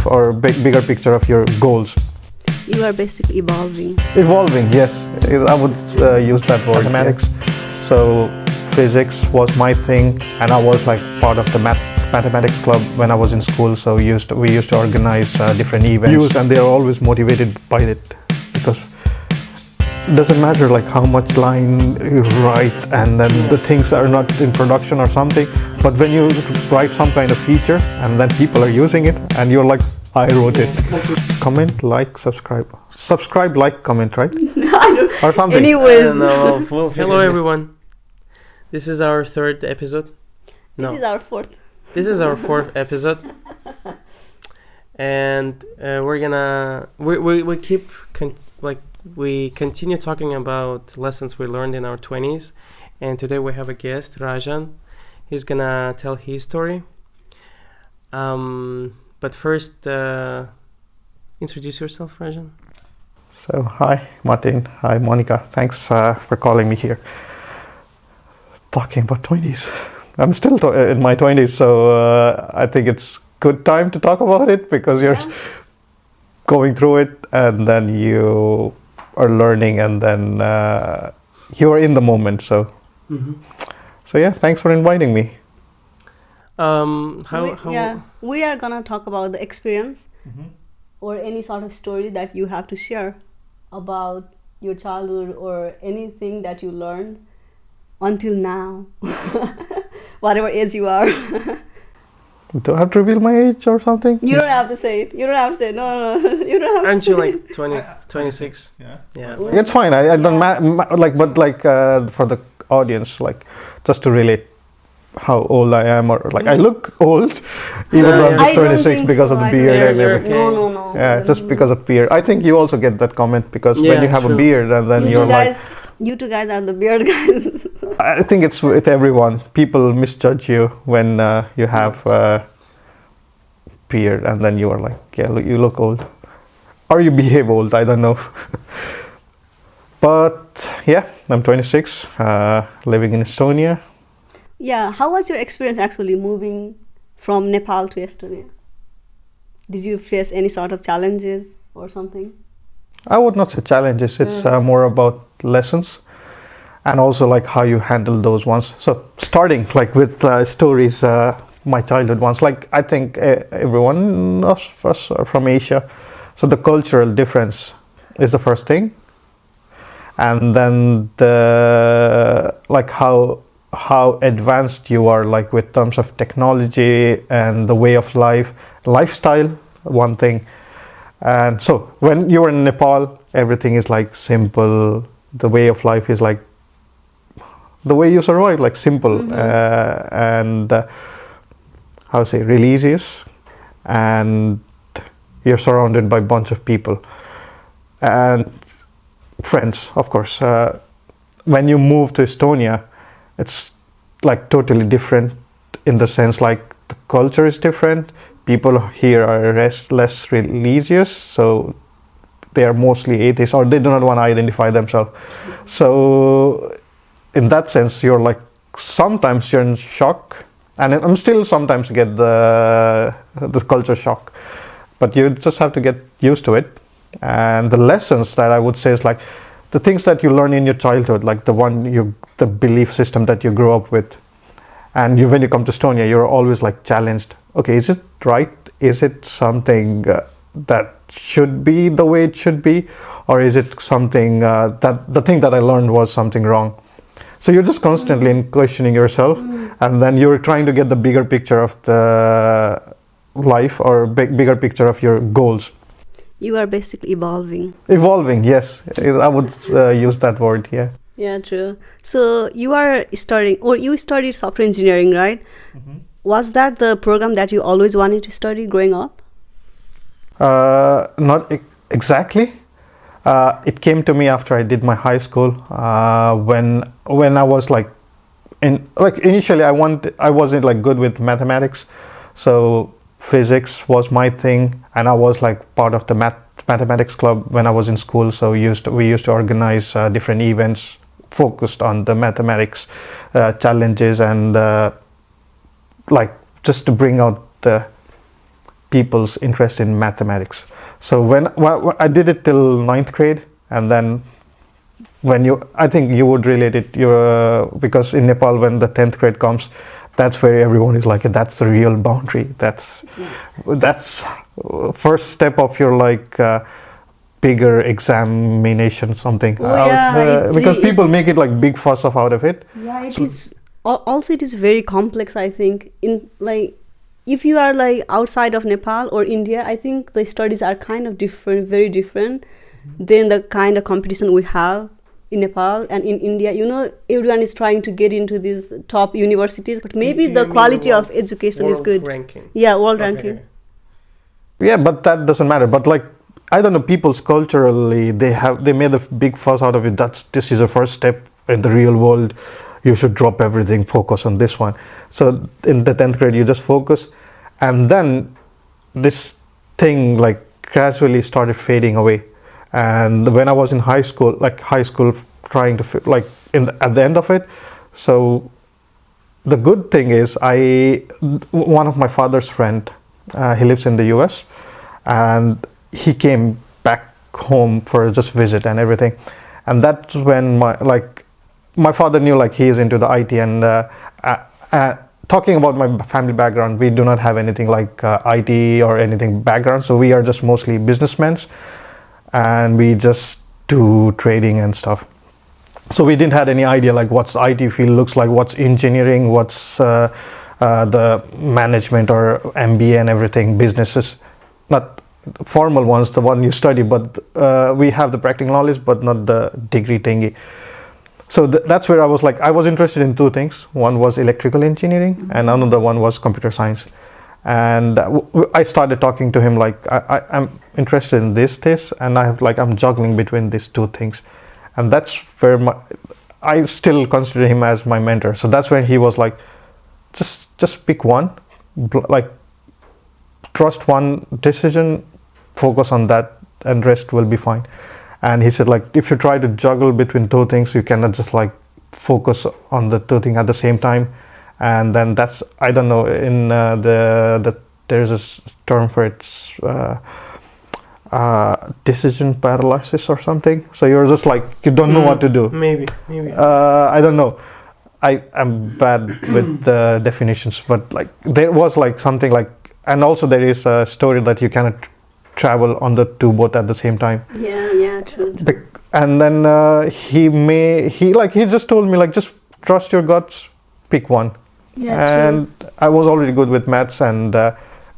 or bigger picture of your goals. You are basically evolving. Evolving, yes. I would use that word. Mathematics. So physics was my thing, and I was like part of the mathematics club when I was in school. So we used to organize different events, and they are always motivated by it, because it doesn't matter like how much line you write and then the things are not in production or something, but when you write some kind of feature and then people are using it and you're like, I wrote it. Comment, like, subscribe, like, comment, right? Or something. Anyways. Hello everyone. This is our third episode. This is our fourth. This is our fourth episode. And we continue talking about lessons we learned in our 20s, and today we have a guest, Rajan. He's gonna tell his story. But first, introduce yourself, Rajan. So, hi, Martin. Hi, Monica. Thanks for calling me here. Talking about 20s. I'm still in my 20s, so I think it's good time to talk about it, because you're going through it and then you are learning and then you are in the moment. So, so yeah, thanks for inviting me. We are gonna talk about the experience or any sort of story that you have to share about your childhood or anything that you learned until now, whatever age you are. Do I have to reveal my age or something? You don't have to say it. You don't have to say it. No. You don't have Aren't to you say like 20, 26? Yeah. It's fine. I don't for the audience, like just to relate how old I am, or like I look old, even though I'm just 26 because of the beard and everything. No. Yeah, just because of beard. I think you also get that comment, because when you have a beard and then you're like, you two guys are the beard guys. I think it's with everyone. People misjudge you when you have beard and then you are like, yeah, you look old. Or you behave old, I don't know. But yeah, I'm 26, living in Estonia. Yeah, how was your experience actually moving from Nepal to Estonia? Did you face any sort of challenges or something? I would not say challenges, it's more about lessons. And also like how you handle those ones. So starting like with stories, my childhood ones, like I think everyone of us are from Asia. So the cultural difference is the first thing. And then the like how advanced you are, like with terms of technology and the way of life, lifestyle, one thing. And so when you are in Nepal, everything is like simple. The way of life is like the way you survive, like simple, and how to say, religious, and you're surrounded by a bunch of people and friends, of course. When you move to Estonia, it's like totally different in the sense like the culture is different. People here are less religious, so they are mostly atheists, or they do not want to identify themselves. So in that sense, you're like, sometimes you're in shock, and I'm still sometimes get the culture shock, but you just have to get used to it. And the lessons that I would say is like the things that you learn in your childhood, like the belief system that you grew up with, and when you come to Estonia, you're always like challenged. Okay, is it right? Is it something that should be the way it should be, or is it something that the thing that I learned was something wrong? So you're just constantly questioning yourself, and then you're trying to get the bigger picture of the life, or bigger picture of your goals. You are basically evolving. Evolving, yes. I would use that word, yeah. Yeah, true. So you studied software engineering, right? Was that the program that you always wanted to study growing up? Not exactly. It came to me after I did my high school, when I was like initially I wasn't like good with mathematics, so physics was my thing, and I was like part of the mathematics club when I was in school. So we used to organize different events focused on the mathematics challenges, and like just to bring out the people's interest in mathematics. So when I did it till 9th grade, and then I think you would relate it, because in Nepal when the 10th grade comes, that's where everyone is like, that's the real boundary. That's first step of your bigger examination, something. Because people make it like big fuss out of it. Yeah, it is. Also, it is very complex, I think. If you are outside of Nepal or India, I think the studies are kind of different, very different than the kind of competition we have in Nepal and in India. Everyone is trying to get into these top universities, but maybe the quality of education is good. Ranking. Yeah, world ranking. Yeah, but that doesn't matter. But I don't know, people's culturally, they made a big fuss out of it. This is the first step in the real world. You should drop everything, focus on this one. So in the 10th grade, you just focus. And then this thing gradually started fading away. And when I was in high school trying to at the end of it. So the good thing is one of my father's friend, he lives in the US, and he came back home for just visit and everything. And that's when my father knew he is into the IT, and talking about my family background, we do not have anything like IT or anything background. So we are just mostly businessmen, and we just do trading and stuff. So we didn't have any idea what's the IT field looks like, what's engineering, what's the management or MBA and everything, businesses, not formal ones, the one you study, but we have the practical knowledge, but not the degree thingy. So that's where I was interested in two things. One was electrical engineering, and another one was computer science. And I started talking to him I'm interested in this, and I'm juggling between these two things. And that's where I still consider him as my mentor. So that's when he was just pick one, trust one decision, focus on that, and rest will be fine. And he said if you try to juggle between two things, you cannot just focus on the two things at the same time. And then that's, I don't know, in there's a term for it, decision paralysis or something. So you're just you don't know what to do. Maybe. I don't know. I am bad with the definitions, but there was something and also there is a story that you cannot travel on the two both at the same time. Yeah, true. And then he just told me just trust your guts, pick one. Yeah, and true. I was already good with maths and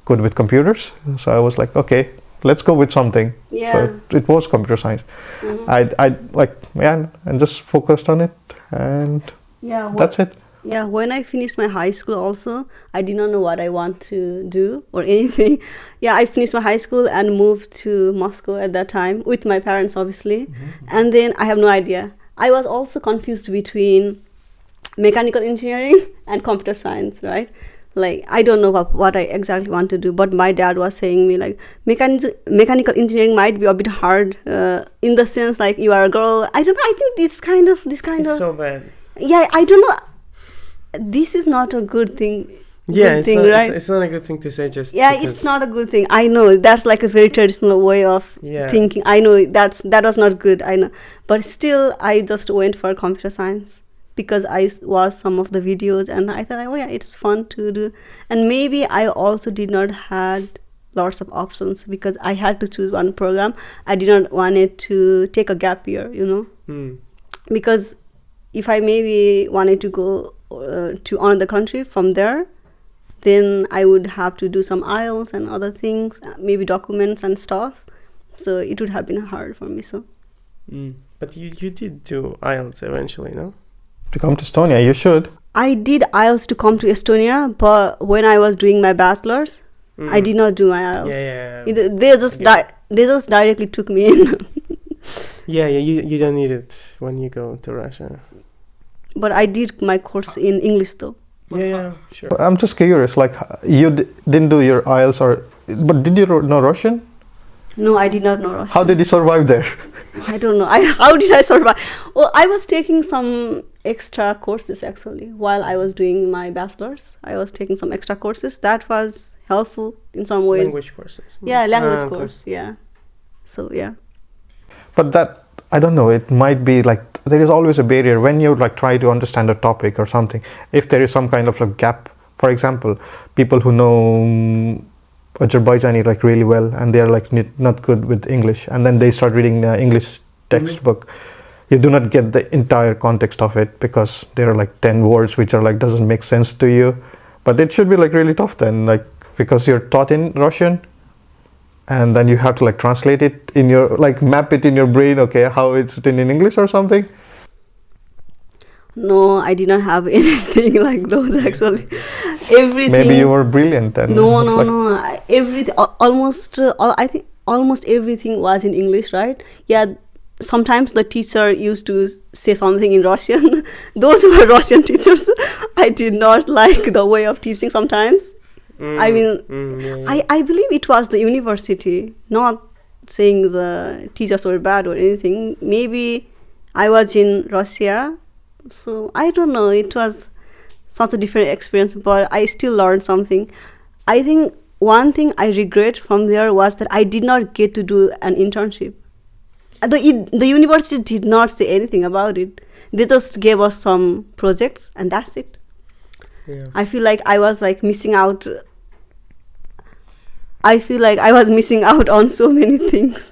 good with computers, so I was okay, let's go with something. Yeah. So it was computer science. And just focused on it, and that's it. Yeah, when I finished my high school also, I did not know what I want to do or anything. Yeah, I finished my high school and moved to Moscow at that time with my parents, obviously. Mm-hmm. And then I have no idea. I was also confused between mechanical engineering and computer science, right? I don't know what I exactly want to do, but my dad was saying me mechanical engineering might be a bit hard in the sense you are a girl. I don't know. I think this kind of it's so bad. Yeah, I don't know. This is not a good thing. Yeah, right? It's not a good thing to say. Just it's not a good thing. I know that's a very traditional way of thinking. I know that was not good. I know, but still, I just went for computer science because I watched some of the videos and I thought, it's fun to do. And maybe I also did not had lots of options because I had to choose one program. I did not wanted to take a gap year, because if I maybe wanted to go to another country from there, then I would have to do some IELTS and other things, maybe documents and stuff. So it would have been hard for me. So, but you did do IELTS eventually, no? To come to Estonia, you should. I did IELTS to come to Estonia, but when I was doing my bachelor's, I did not do my IELTS. Yeah. They just directly took me in. You don't need it when you go to Russia. But I did my course in English though. Yeah, sure. I'm just curious, you didn't do your IELTS but did you know Russian? No, I did not know Russian. How did you survive there? I don't know. How did I survive? Well, I was taking some extra courses actually while I was doing my bachelor's. I was taking some extra courses. That was helpful in some ways. Language courses. Yeah, language Okay. course. Yeah. So yeah. But that, I don't know, it might be like there is always a barrier when you like try to understand a topic or something. If there is some kind of like gap, for example, people who know Āžərbaijāni like really well and they are like not good with English, and then they start reading the English textbook, you do not get the entire context of it because there are like 10 words which are like doesn't make sense to you. But it should be like really tough then, like because you're taught in Russian and then you have to like translate it in your, like map it in your brain, okay, how it's written in English or something. No, I did not have anything like those actually. Everything. Maybe you were brilliant then. No. Everything, almost, I think almost everything was in English, right? Yeah, sometimes the teacher used to say something in Russian. Those were Russian teachers. I did not like the way of teaching sometimes. I mean, I believe it was the university, not saying the teachers were bad or anything. Maybe I was in Russia, so I don't know. It was such a different experience, but I still learned something. I think one thing I regret from there was that I did not get to do an internship. The university did not say anything about it. They just gave us some projects and that's it. Yeah. I feel like I was like missing out. I feel like I was missing out on so many things,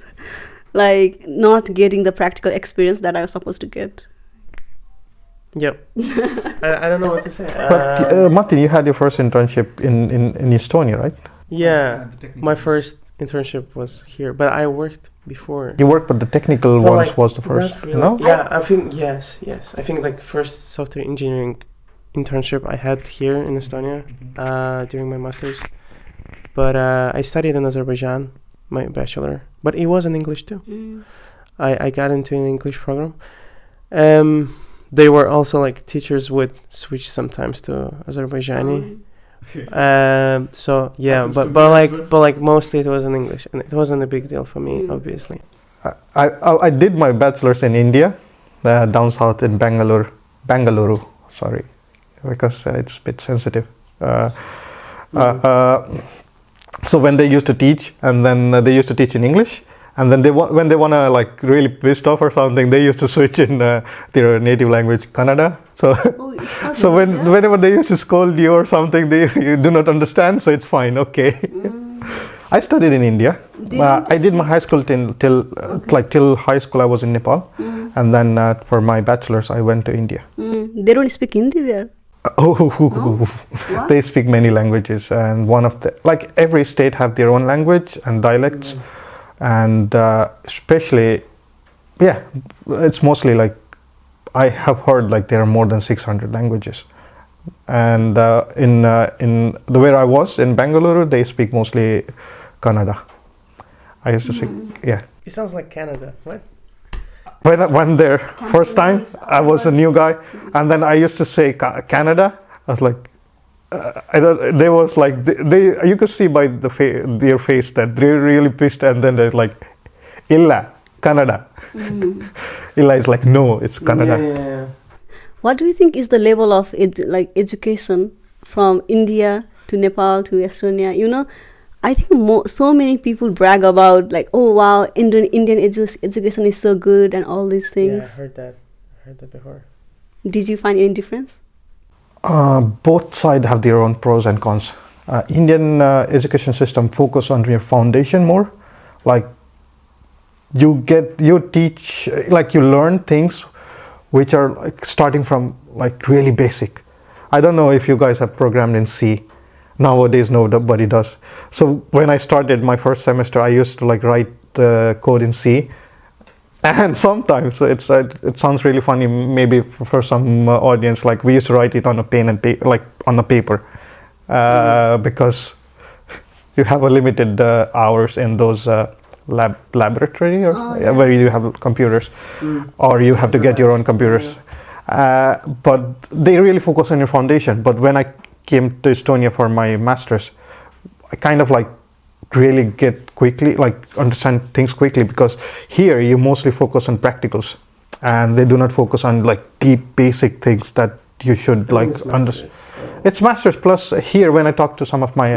like not getting the practical experience that I was supposed to get. Yep. I don't know what to say. But Martin, you had your first internship in Estonia, right? Yeah, my first internship was here, but I worked before. You worked, but the technical But, ones like, was the first. not really. No? Yeah, I think yes. I think like first software engineering internship I had here in Estonia during my master's. But I studied in Azerbaijan, my bachelor, but it was in English too. I got into an English program. They were also like teachers would switch sometimes to Azerbaijani. So yeah, but like mostly it was in English, and it wasn't a big deal for me, obviously. I did my bachelor's in India, down south in Bangalore, sorry, because it's a bit sensitive. So when they used to teach, and then they used to teach in English, and then when they wanna like really pissed off or something, they used to switch in their native language, Kannada. So so whenever they used to scold you or something, you do not understand, so it's fine, okay. I studied in India. I did my high school till high school I was in Nepal, and then for my bachelor's I went to India. They don't speak Hindi there. They speak many languages, and one of the like every state have their own language and dialects, and especially, yeah, it's mostly like I have heard like there are more than 600 languages, and in the where I was in Bangalore, they speak mostly Kannada. I used to say, yeah. It sounds like Canada, what? When I went there first time, I was a new guy, and then I used to say Canada. I was like, they was like they you could see by their face that they're really pissed, and then they're like, Illa, Canada. Illa is like, no, it's Canada. Yeah. What do you think is the level of education from India to Nepal to Estonia? You know, I think so many people brag about like, oh wow, Indian education is so good and all these things. Yeah, I heard that before. Did you find any difference? Both sides have their own pros and cons. Indian education system focus on your foundation more, like you teach, like you learn things which are like starting from like really basic. I don't know if you guys have programmed in C. Nowadays, nobody does. So when I started my first semester, I used to like write the code in C, and sometimes it sounds really funny, maybe for some audience. Like we used to write it on a pen and like on a paper, because you have a limited hours in those laboratory or where you have computers, or you have to get your own computers. But they really focus on your foundation. But when I came to Estonia for my master's, I kind of like really get quickly, like understand things quickly, because here you mostly focus on practicals, and they do not focus on like deep basic things that you should like understand. It's master's plus. Here, when I talk to some of my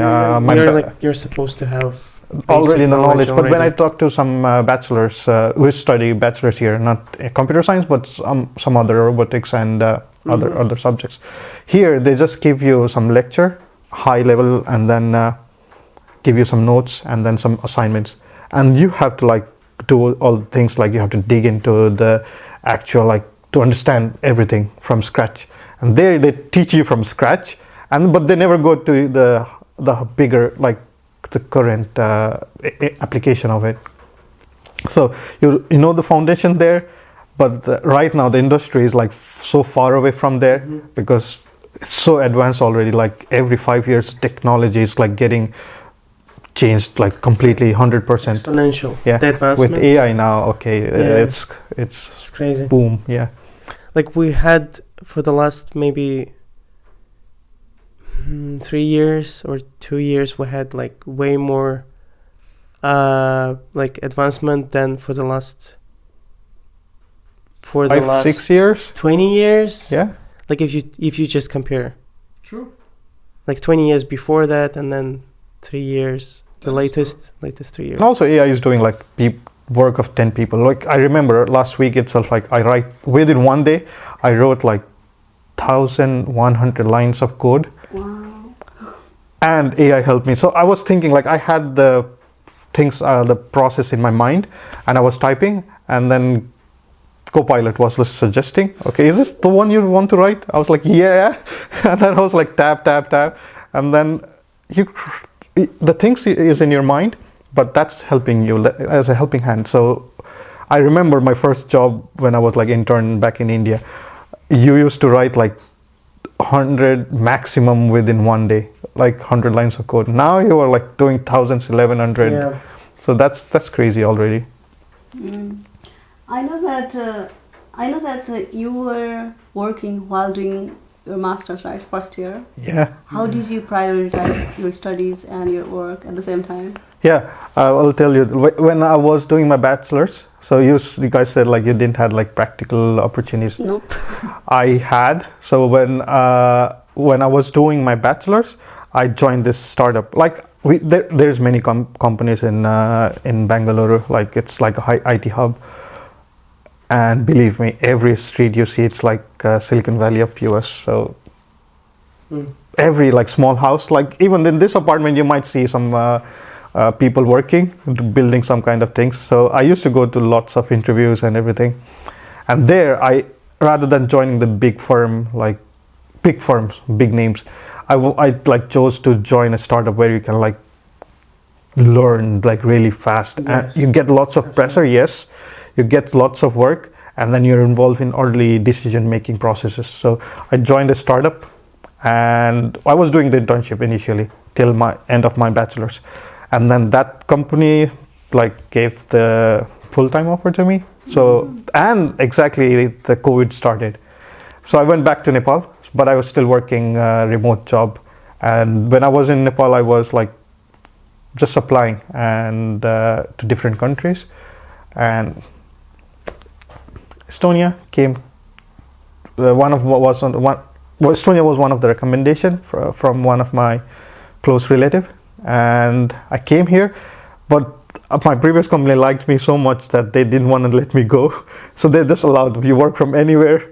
you're supposed to have already the knowledge. But when I already. talk to some bachelors who study bachelors here, not computer science, but some other robotics and other subjects, here they just give you some lecture, high level, and then give you some notes and then some assignments, and you have to like do all the things, like you have to dig into the actual, like to understand everything from scratch. And there they teach you from scratch, but they never go to the bigger, like the current application of it. So you know the foundation there, but right now the industry is like so far away from there because it's so advanced already. Like every 5 years, technology is like getting changed like completely 100%. Exponential. Yeah, The advancement. with AI now, okay, it's crazy. boom. Yeah. Like we had for the last maybe 3 years or 2 years, we had like way more like advancement than for the last 5-6 years. 20 years. Yeah. Like if you just compare, True. like 20 years before that, and then 3 years, the latest 3 years. And also AI is doing like work of 10 people. Like I remember last week itself, like within one day, I wrote like 1,100 lines of code. Wow. And AI helped me. So I was thinking, like I had the things, the process in my mind, and I was typing, and then Copilot was just suggesting, okay, is this the one you want to write? I was like, yeah. And then I was like, tap, and then the things is in your mind, but that's helping you as a helping hand. So I remember my first job when I was like intern back in India. You used to write like 100 maximum within one day, like 100 lines of code. Now you are like doing thousands, 1,100. Yeah. So that's crazy already. I know that you were working while doing your master's, right? First year. Yeah. How did you prioritize your studies and your work at the same time? Yeah, I'll tell you. When I was doing my bachelor's, so you guys said like you didn't have like practical opportunities. Nope. I had. So when I was doing my bachelor's, I joined this startup. Like there's many companies in Bangalore. Like it's like a high IT hub. And believe me, every street you see, it's like Silicon Valley of US. So every like small house, like even in this apartment, you might see some people working, building some kind of things. So I used to go to lots of interviews and everything. And there, rather than joining the big firm, like big firms, big names, I like chose to join a startup where you can like learn like really fast. Yes. And you get lots of pressure, yes. You get lots of work, and then you're involved in early decision-making processes. So I joined a startup, and I was doing the internship initially till my end of my bachelor's. And then that company like gave the full-time offer to me. So, and exactly the COVID started. So I went back to Nepal, but I was still working a remote job. And when I was in Nepal, I was like just applying and to different countries. And Estonia came. Estonia was one of the recommendation from one of my close relative, and I came here. But my previous company liked me so much that they didn't want to let me go, so they just allowed you work from anywhere,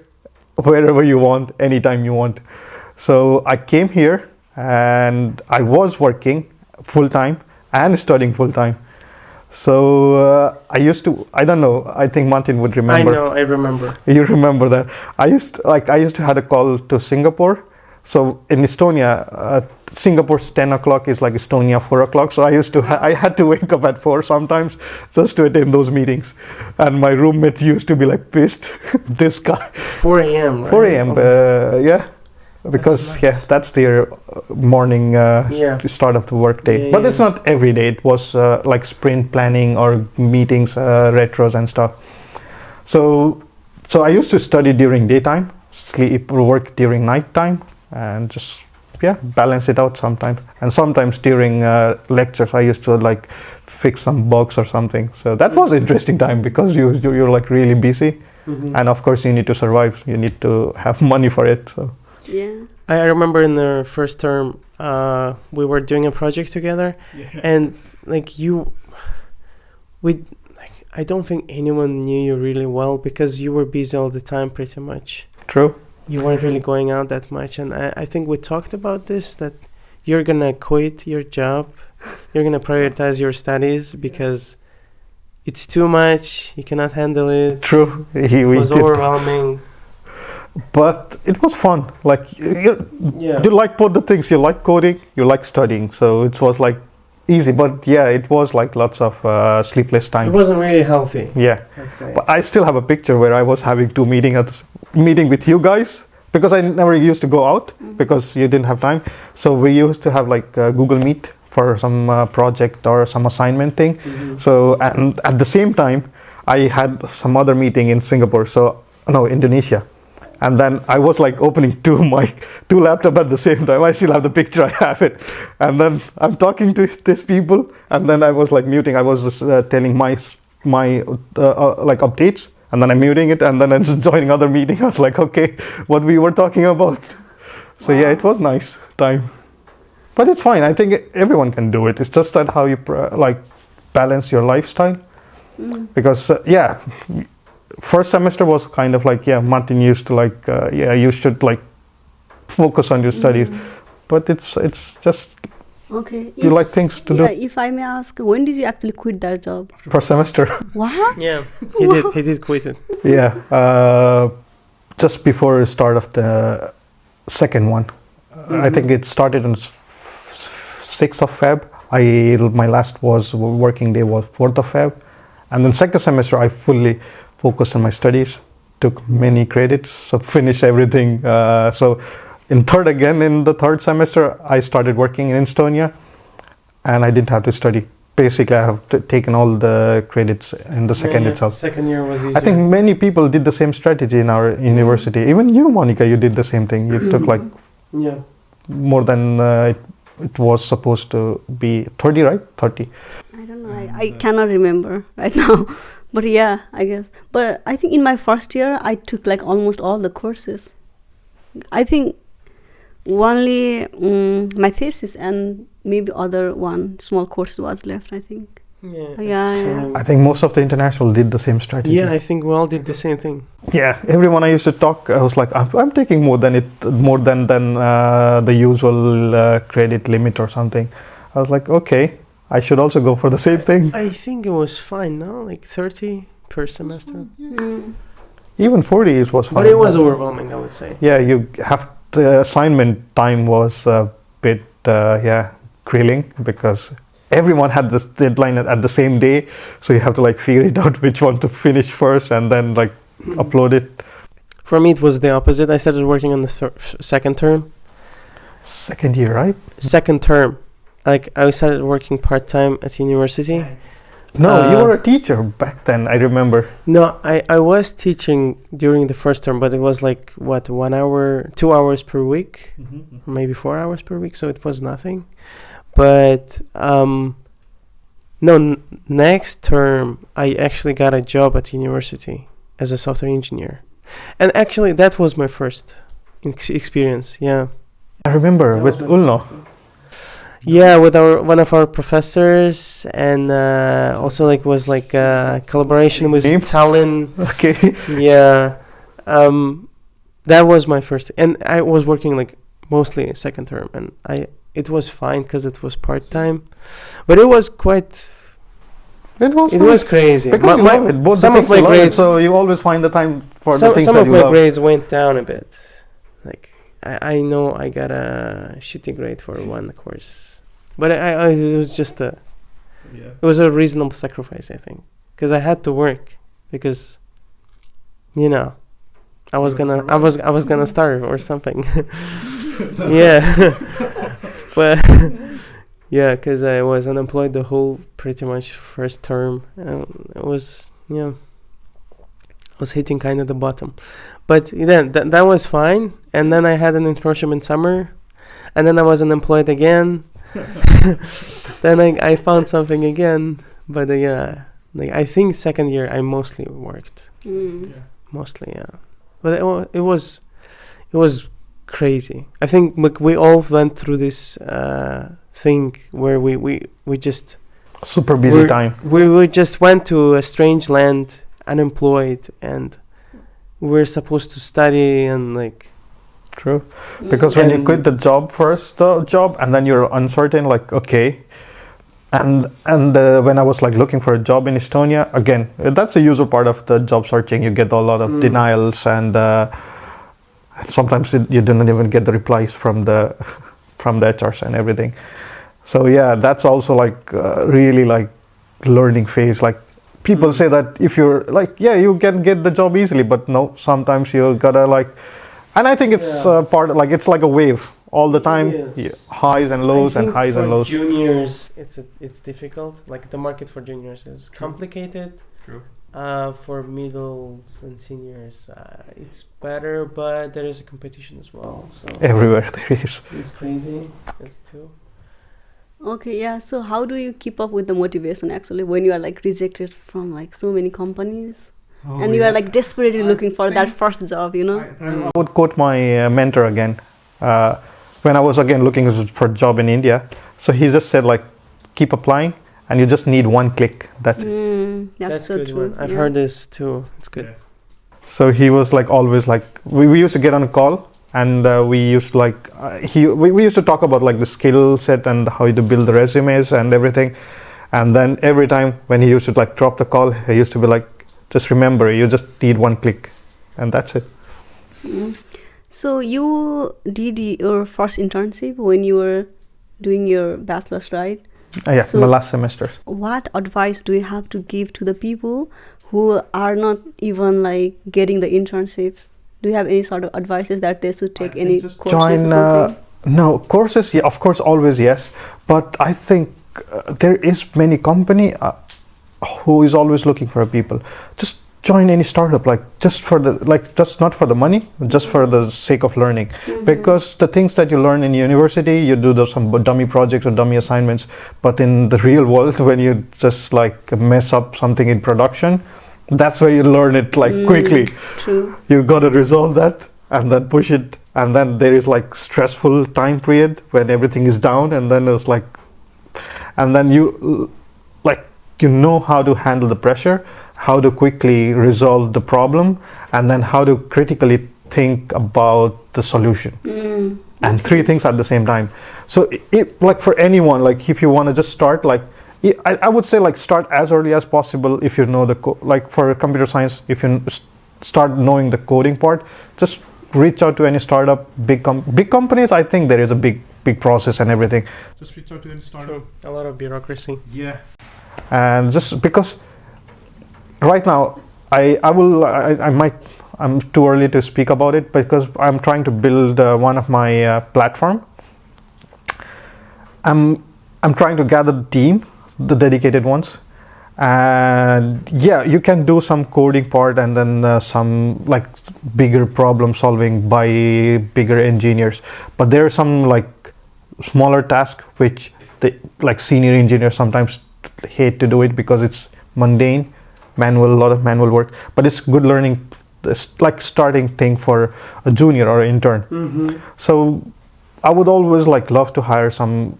wherever you want, anytime you want. So I came here, and I was working full time and studying full time. So I used to, I don't know, I think Martin would remember. I know, I remember. You remember that. I used to have a call to Singapore. So in Estonia, Singapore's 10 o'clock is like Estonia 4 o'clock. So I had to wake up at 4 sometimes just to attend those meetings. And my roommate used to be like pissed. This guy. 4 a.m. Right? 4 a.m. Yeah. Because that's their morning start of the work day. But it's not every day. It was like sprint planning or meetings, retros and stuff. So I used to study during daytime, sleep, work during nighttime, and just balance it out sometimes. And sometimes during lectures, I used to like fix some bugs or something. So that was interesting time because you're like really busy, and of course you need to survive. You need to have money for it. So. Yeah. I remember in the first term, we were doing a project together, and like I don't think anyone knew you really well because you were busy all the time, pretty much. True. You weren't really going out that much, and I think we talked about this, that you're gonna quit your job, you're gonna prioritize your studies because it's too much, you cannot handle it. True. It was overwhelming. But it was fun. Like you like both the things. You like coding, you like studying. So it was like easy. But yeah, it was like lots of sleepless times. It wasn't really healthy. Yeah. I'd say. But I still have a picture where I was having two meeting with you guys, because I never used to go out because you didn't have time. So we used to have like Google Meet for some project or some assignment thing. So, and at the same time, I had some other meeting in Singapore. So no, Indonesia. And then I was like opening two laptops at the same time. I still have the picture, I have it. And then I'm talking to these people, and then I was like muting. I was just telling my like updates, and then I'm muting it, and then I'm just joining other meeting. I was like, okay, what we were talking about. So yeah, it was nice time. But it's fine. I think everyone can do it. It's just that how you like balance your lifestyle. Because first semester was kind of like, Martin used to like, you should like focus on your studies. But it's just, okay. You like things to do. Yeah, if I may ask, when did you actually quit that job? First semester. What? Yeah, he did quit it. Yeah, just before the start of the second one. I think it started on 6th of Feb. My last working day was 4th of Feb. And then second semester, I fully focused on my studies, took many credits, so finished everything. So in the third semester, I started working in Estonia, and I didn't have to study. Basically, I have taken all the credits in the second itself. Second year was easier. I think many people did the same strategy in our university. Even you, Monica, you did the same thing. You took like more than it was supposed to be 30, right? 30. I don't know. I cannot remember right now. But yeah, I guess. But I think in my first year, I took like almost all the courses. I think only my thesis and maybe other one small course was left, I think. Yeah. I think most of the international did the same strategy. Yeah, I think we all did the same thing. Yeah, everyone I used to talk, I was like, I'm taking more than the usual credit limit or something. I was like, okay, I should also go for the same thing. I think it was fine, no? Like 30 per semester. Even 40 was fine. But it was overwhelming, I would say. Yeah, the assignment time was a bit, grilling, because everyone had this deadline at the same day, so you have to like figure it out which one to finish first and then like upload it. For me, it was the opposite. I started working on the second term. Second year, right? Second term. Like, I started working part-time at university. No, you were a teacher back then, I remember. No, I was teaching during the first term, but it was like, 1 hour, 2 hours per week, or maybe 4 hours per week, so it was nothing. But, next term, I actually got a job at university as a software engineer. And actually, that was my first experience, yeah. I remember with Ulno. Yeah, with one of our professors, and also like was like collaboration with Tallinn. Okay. Yeah, that was my first, and I was working like mostly second term, and it was fine because it was part time, but it was quite. It was crazy. Because you love it. Both some of my grades, so you always find the time for the things that you love. Some of my grades went down a bit, like. I know I got a shitty grade for one course, but it was just it was a reasonable sacrifice, I think, because I had to work, because, I was gonna starve or something. Yeah, but yeah, because I was unemployed the whole pretty much first term, and it was I was hitting kind of the bottom. But then that was fine. And then I had an internship in summer. And then I was unemployed again. Then I found something again. But I think second year I mostly worked. Mostly, yeah. But it was crazy. I think we all went through this thing where we just Super busy time. we just went to a strange land, unemployed, and we're supposed to study and like. True. Because when you quit the job, and then you're uncertain, like, okay. And when I was like looking for a job in Estonia, again, that's a usual part of the job searching. You get a lot of denials, and sometimes you didn't even get the replies from the HRs and everything. So yeah, that's also like really like learning phase. Like people say that if you're like, yeah, you can get the job easily, but no, sometimes you gotta like. And I think it's part of, like, it's like a wave all the time. Yes. Highs and lows and highs and lows. For juniors, it's difficult. Like the market for juniors is complicated. True. For middles and seniors, it's better, but there is a competition as well. So Everywhere there is. it's crazy. There's too. Okay, yeah. So how do you keep up with the motivation actually when you are like rejected from like so many companies? And you are like desperately looking for that first job, you know? I would quote my mentor again. When I was again looking for a job in India, so he just said like, keep applying, and you just need one click. That's it. That's so good true. one. I've heard this too. It's good. Yeah. So he was like always like, we used to get on a call, and we used to like we used to talk about like the skill set and how to build the resumes and everything. And then every time when he used to like drop the call, he used to be like, just remember, you just need one click, and that's it. So you did your first internship when you were doing your bachelor's, right? Yeah, So my last semester. what advice do you have to give to the people who are not even like getting the internships? Do you have any sort of advices that they should take any courses Join, or something? no, courses, yeah, of course, always yes. But I think there is many company who is always looking for people. Just join any startup, like just not for the money, just for the sake of learning. Because the things that you learn in university, you do some dummy projects or dummy assignments, but in the real world, when you just like mess up something in production, that's where you learn it like quickly. True. You got to resolve that and then push it, and then there is like stressful time period when everything is down, and then it's like, and then you know how to handle the pressure, how to quickly resolve the problem, and then how to critically think about the solution. And three things at the same time. So like for anyone, like if you want to just start, like I would say like start as early as possible. If you know like for computer science, if you start knowing the coding part, just reach out to any startup. Big companies, I think there is a big process and everything. Just reach out to any startup. True. A lot of bureaucracy. Yeah. And just because right now I'm too early to speak about it, because I'm trying to build one of my platform. I'm trying to gather the team, the dedicated ones, and yeah, you can do some coding part and then some like bigger problem solving by bigger engineers, but there are some like smaller tasks which like senior engineers sometimes hate to do it because it's mundane, a lot of manual work, but it's good learning. It's like starting thing for a junior or an intern. So I would always like love to hire some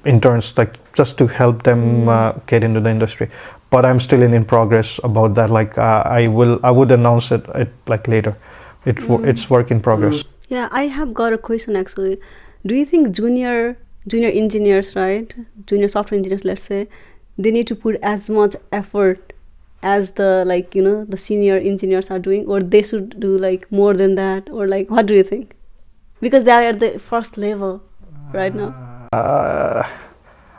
interns, like just to help them get into the industry, but I'm still in progress about that. Like I would announce it like later. It's work in progress. Yeah, I have got a question actually. Do you think junior engineers, right, junior software engineers, let's say, they need to put as much effort as the the senior engineers are doing, or they should do like more than that, or like what do you think? Because they are at the first level right now.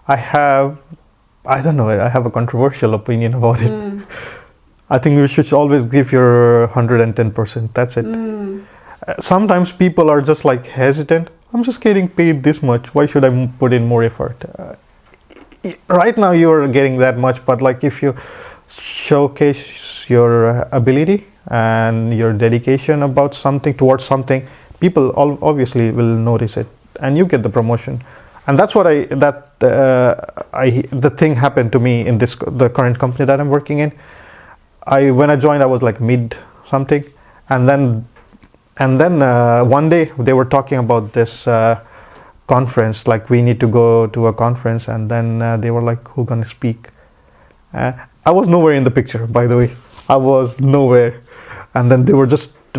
I don't know, I have a controversial opinion about it. I think you should always give your 110%. That's it. Sometimes people are just like hesitant. I'm just getting paid this much. Why should I put in more effort? Right now you're getting that much, but like if you showcase your ability and your dedication about something, towards something, people obviously will notice it, and you get the promotion. And that's what the thing happened to me in the current company that I'm working in. When I joined, I was like mid something, and then And then one day they were talking about this conference, like we need to go to a conference, and then they were like, who's gonna speak? I was nowhere in the picture, by the way. I was nowhere. And then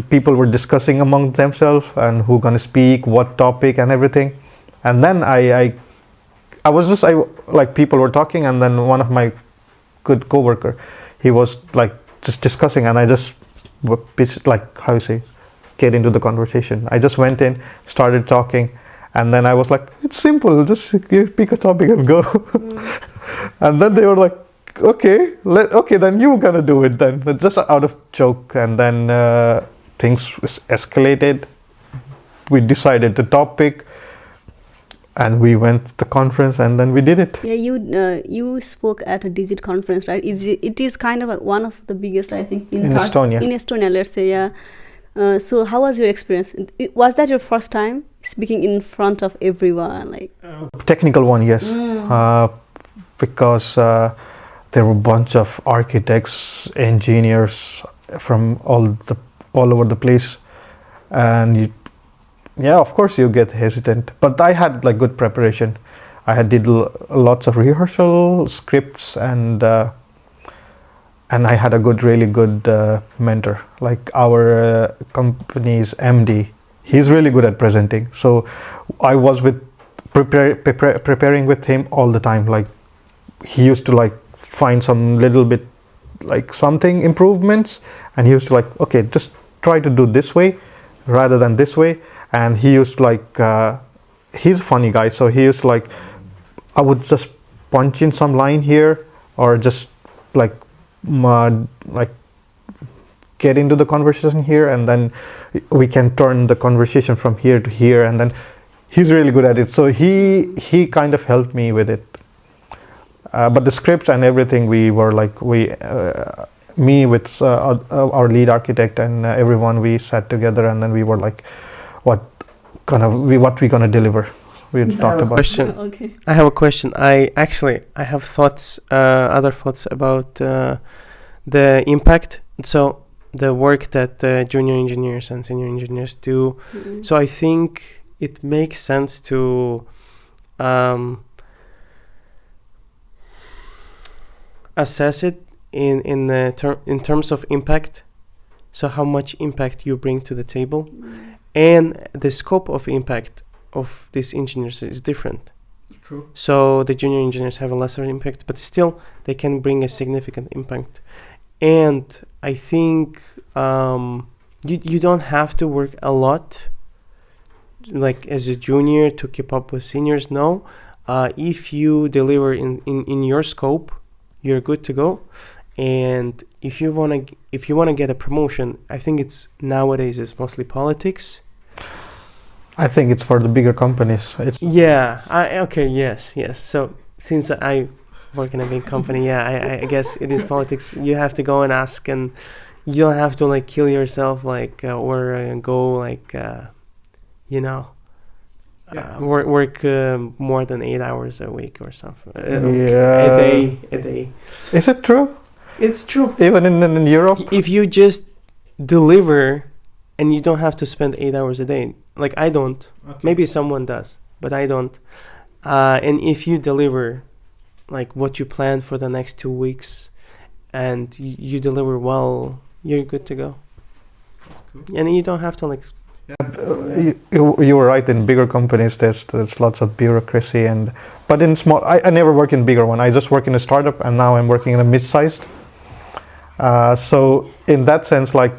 people were discussing among themselves and who's gonna speak, what topic and everything. And then people were talking, and then one of my good coworker, he was like just discussing, and I just pitched, like, how you say, get into the conversation. I just went in, started talking, and then I was like, it's simple, just pick a topic and go. And then they were like, okay, then you're gonna do it then, just out of joke. And then things escalated. We decided the topic, and we went to the conference, and then we did it. Yeah, you spoke at a Digit conference, right? It is kind of one of the biggest, I think, in Estonia. In Estonia, let's say, yeah. So how was your experience? Was that your first time speaking in front of everyone? Like technical one, yes. Because there were a bunch of architects, engineers from all over the place, and of course you get hesitant. But I had like good preparation. I had did lots of rehearsal scripts, and I had a really good mentor, like our company's MD. He's really good at presenting. So I was preparing with him all the time. Like he used to like find some little bit like something improvements, and he used to like, okay, just try to do this way rather than this way. And he used to like, he's a funny guy, so he used to like, I would just punch in some line here, or just like get into the conversation here, and then we can turn the conversation from here to here. And then he's really good at it, so he kind of helped me with it. But the scripts and everything, we were like, me with our lead architect and everyone, we sat together, and then we were like, what we gonna deliver. We talked about. Question. Okay. I have a question. I have thoughts, other thoughts about the impact. So the work that junior engineers and senior engineers do. Mm-hmm. So I think it makes sense to assess it in terms of impact. So how much impact you bring to the table, and the scope of impact of these engineers is different. True. So the junior engineers have a lesser impact, but still they can bring a significant impact. And I think you don't have to work a lot, like as a junior, to keep up with seniors. No, if you deliver in your scope, you're good to go. And if you wanna get a promotion, I think it's mostly politics. I think it's for the bigger companies. Yes. So since I work in a big company, I guess it is politics. You have to go and ask, and you don't have to like kill yourself, like or go like work more than 8 hours a week or something. A day. Is it true? It's true. Even in Europe? If you just deliver, and you don't have to spend 8 hours a day. Like I don't. Okay. Maybe someone does, but I don't. And if you deliver like what you plan for the next 2 weeks, and you deliver well, you're good to go. Cool. And you don't have to like. You were right. In bigger companies, there's lots of bureaucracy, but in small, I never work in bigger one. I just work in a startup, and now I'm working in a mid-sized. So in that sense, like,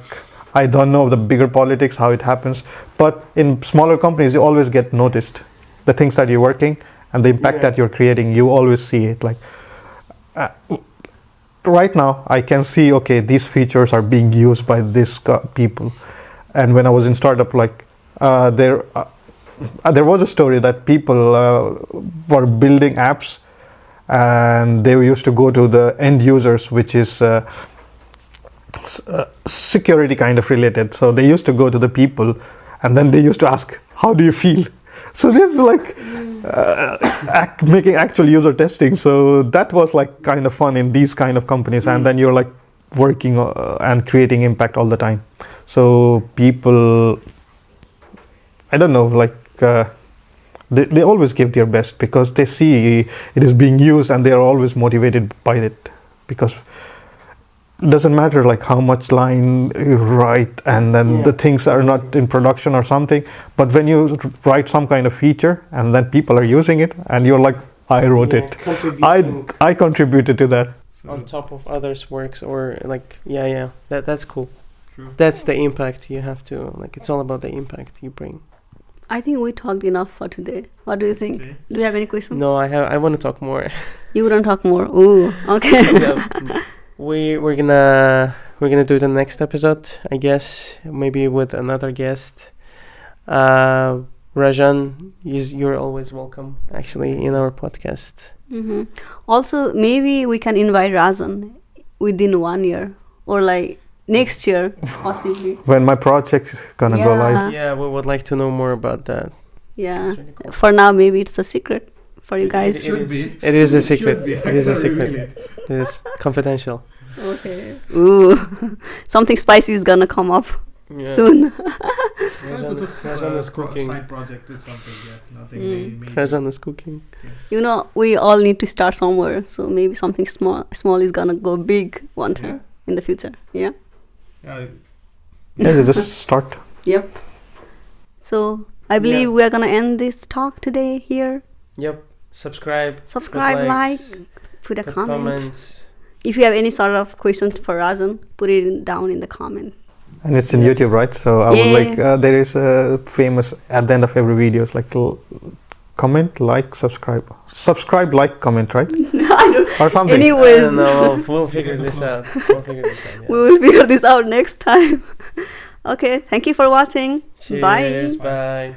I don't know the bigger politics, how it happens, but in smaller companies, you always get noticed. The things that you're working and the impact that you're creating, you always see it. Like right now, I can see, okay, these features are being used by these people. And when I was in startup, like there was a story that people were building apps, and they used to go to the end users, which is security kind of related. So they used to go to the people, and then they used to ask, how do you feel? So this is like making actual user testing. So that was like kind of fun in these kind of companies. And then you're like, working and creating impact all the time. So people, I don't know, like they always give their best because they see it is being used and they are always motivated by it, because it doesn't matter like how much line you write and then the things are not in production or something, but when you write some kind of feature and then people are using it and you're like, I wrote it, I contributed to that on top of others' works, or like that's cool. True. That's the impact you have to, like, it's all about the impact you bring. I think we talked enough for today. What do you think? Okay. Do you have any questions? No, I want to talk more. You wouldn't talk more? Ooh, okay. We're gonna do the next episode, I guess, maybe with another guest. Rajan, you're always welcome, actually, in our podcast. Mm-hmm. Also, maybe we can invite Rajan within 1 year, or like next year, possibly. When my project's gonna go live. Yeah, we would like to know more about that. Yeah. Really cool. For now, maybe it's a secret for you guys. It is a secret. It is a secret. It is confidential. Okay. Ooh, something spicy is gonna come up soon. Rajan is cooking. Side project is something, nothing major. Rajan is cooking. You know, we all need to start somewhere, so maybe something small is gonna go big one time in the future. Yeah. Just start. Yep. So I believe we are gonna end this talk today here. Yep. Subscribe, like, put a comment. Comments. If you have any sort of question for Rajan, put it down in the comment. And it's in YouTube, right? So I would like, there is a famous, at the end of every video, it's like comment, like, subscribe. Subscribe, like, comment, right? I don't, or something. Anyways. I don't know. We'll figure this out. We will figure this out next time. Okay, thank you for watching. Cheers, bye.